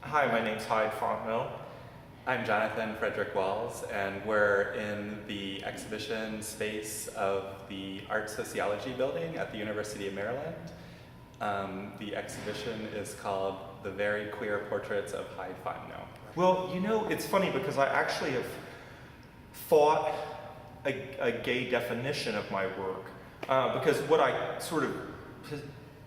Hi, my name's Heyd Fnotenot. I'm Jonathan Frederick Walz, and we're in the exhibition space of the Art Sociology building at the University of Maryland. The exhibition is called The Very Queer Portraits of Heyd Fnotenot. Well, you know, it's funny because I actually have thought a gay definition of my work, because what I sort of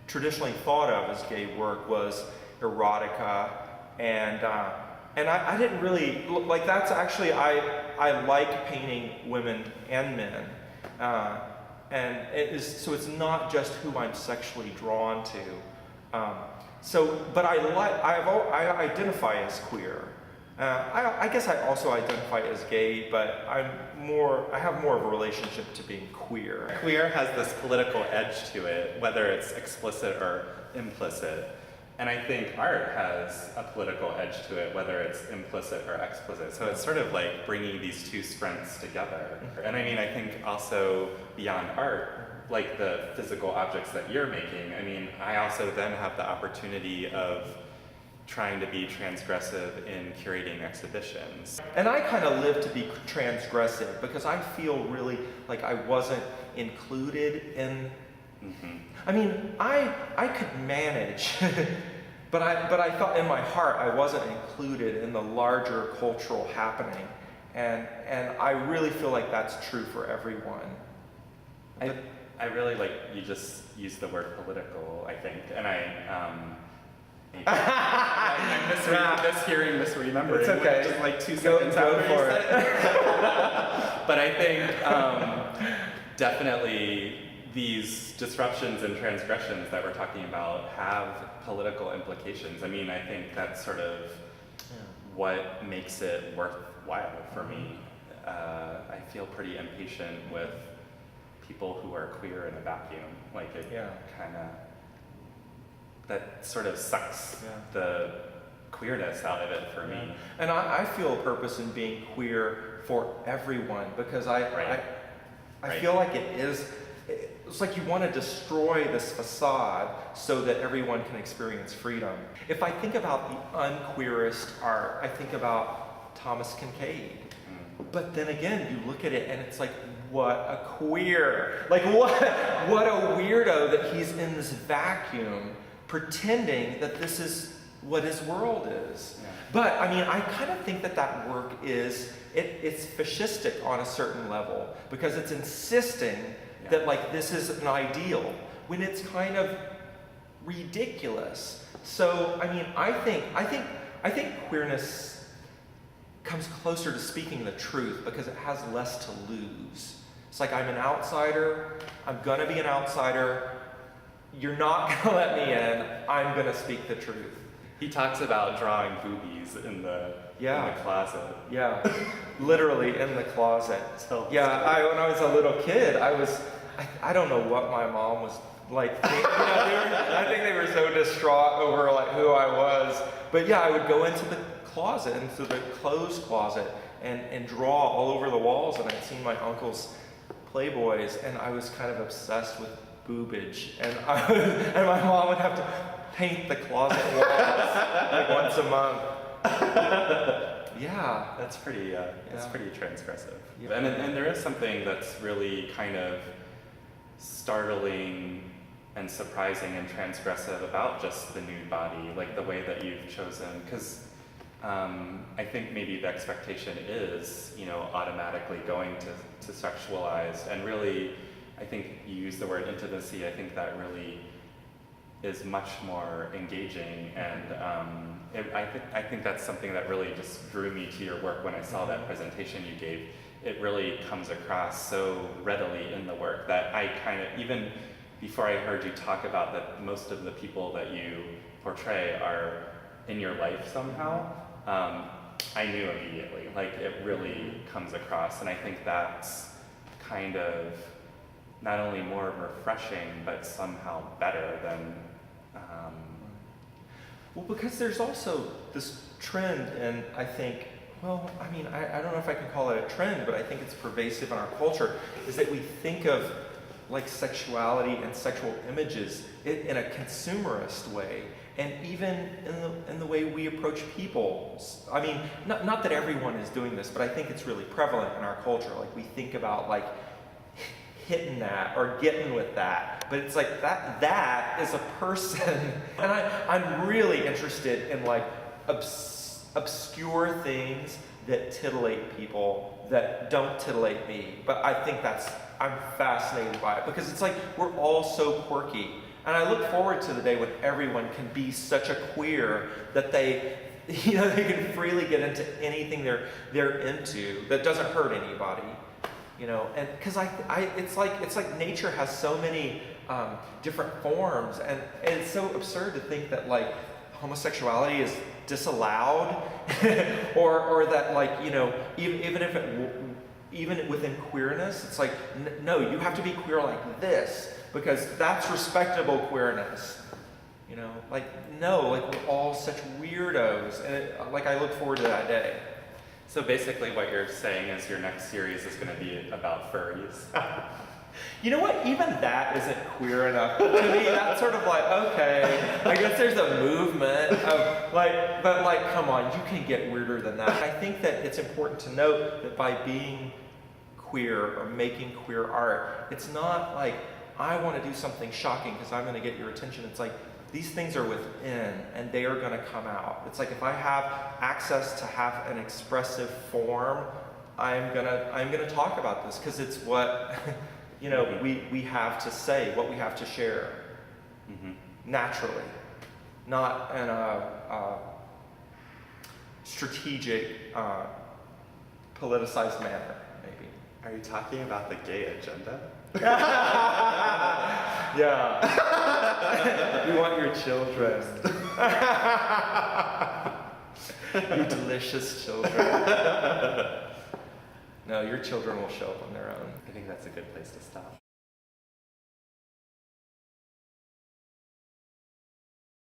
traditionally thought of as gay work was erotica, and I didn't really, like, that's actually, I like painting women and men, and so it's not just who I'm sexually drawn to. But I identify as queer. I guess I also identify as gay, but I have more of a relationship to being queer. Queer has this political edge to it, whether it's explicit or implicit. And I think art has a political edge to it, whether it's implicit or explicit. So it's sort of like bringing these two strengths together. And I mean, I think also beyond art, like the physical objects that you're making, I mean, I also then have the opportunity of trying to be transgressive in curating exhibitions. And I kind of live to be transgressive because I feel really like I wasn't included in. I mean, I could manage, but I thought in my heart I wasn't included in the larger cultural happening, and I really feel like that's true for everyone. I really like you just used the word political, I think, and I'm misremembering. It's okay. Just like 2 seconds after you said it. But I think definitely these disruptions and transgressions that we're talking about have political implications. I mean, I think that's sort of what makes it worthwhile for me. I feel pretty impatient with people who are queer in a vacuum. Like it kind of, that sort of sucks the queerness out of it for me. And I feel a purpose in being queer for everyone because I feel like it's like you want to destroy this facade so that everyone can experience freedom. If I think about the unqueerest art, I think about Thomas Kincaid. But then again, you look at it and it's like, what a queer. Like, what a weirdo that he's in this vacuum pretending that this is what his world is. Yeah. But, I mean, I kind of think that work it's fascistic on a certain level because it's insisting that, like, this is an ideal when it's kind of ridiculous. So, I mean, I think queerness comes closer to speaking the truth because it has less to lose. It's like, I'm an outsider, I'm gonna be an outsider, you're not gonna let me in, I'm gonna speak the truth. He talks about drawing boobies in the closet. Yeah, literally in the closet. So when I was a little kid, I don't know what my mom was like. I think they were so distraught over like who I was. But yeah, I would go into the closet, into the clothes closet, and draw all over the walls. And I'd seen my uncle's Playboys, and I was kind of obsessed with boobage. And my mom would have to paint the closet walls like once a month. Yeah, that's pretty transgressive. Yeah. And there is something that's really kind of startling and surprising and transgressive about just the nude body, like the way that you've chosen, because I think maybe the expectation is, automatically going to sexualize, and really, I think you use the word intimacy. I think that really is much more engaging, and I think that's something that really just drew me to your work when I saw that presentation you gave. It really comes across so readily in the work that I kind of, even before I heard you talk about that most of the people that you portray are in your life somehow, I knew immediately, like it really comes across, and I think that's kind of not only more refreshing, but somehow better than... Well, because there's also this trend, and I think, well, I mean, I don't know if I can call it a trend, but I think it's pervasive in our culture, is that we think of like sexuality and sexual images in a consumerist way. and even in the way we approach people. I mean, not that everyone is doing this, but I think it's really prevalent in our culture. Like we think about like hitting that or getting with that, but it's like that is a person. And I'm really interested in like obscure things that titillate people that don't titillate me, but I think I'm fascinated by it because it's like we're all so quirky. And I look forward to the day when everyone can be such a queer that they can freely get into anything they're into that doesn't hurt anybody. And because it's like nature has so many different forms, and it's so absurd to think that like homosexuality is disallowed, or that like even within queerness, it's like no, you have to be queer like this because that's respectable queerness. Like no, like we're all such weirdos, and I look forward to that day. So basically what you're saying is your next series is going to be about furries. You know what? Even that isn't queer enough. To me, that's sort of like, okay, I guess there's a movement of like, but like, come on, you can get weirder than that. I think that it's important to note that by being queer or making queer art, it's not like, I want to do something shocking because I'm going to get your attention. It's like, these things are within and they are going to come out. It's like if I have access to have an expressive form, I'm gonna talk about this because it's what we have to say, what we have to share, naturally, not in a strategic, politicized manner, maybe. Are you talking about the gay agenda? Yeah. We want your children. You delicious children. No, your children will show up on their own. I think that's a good place to stop.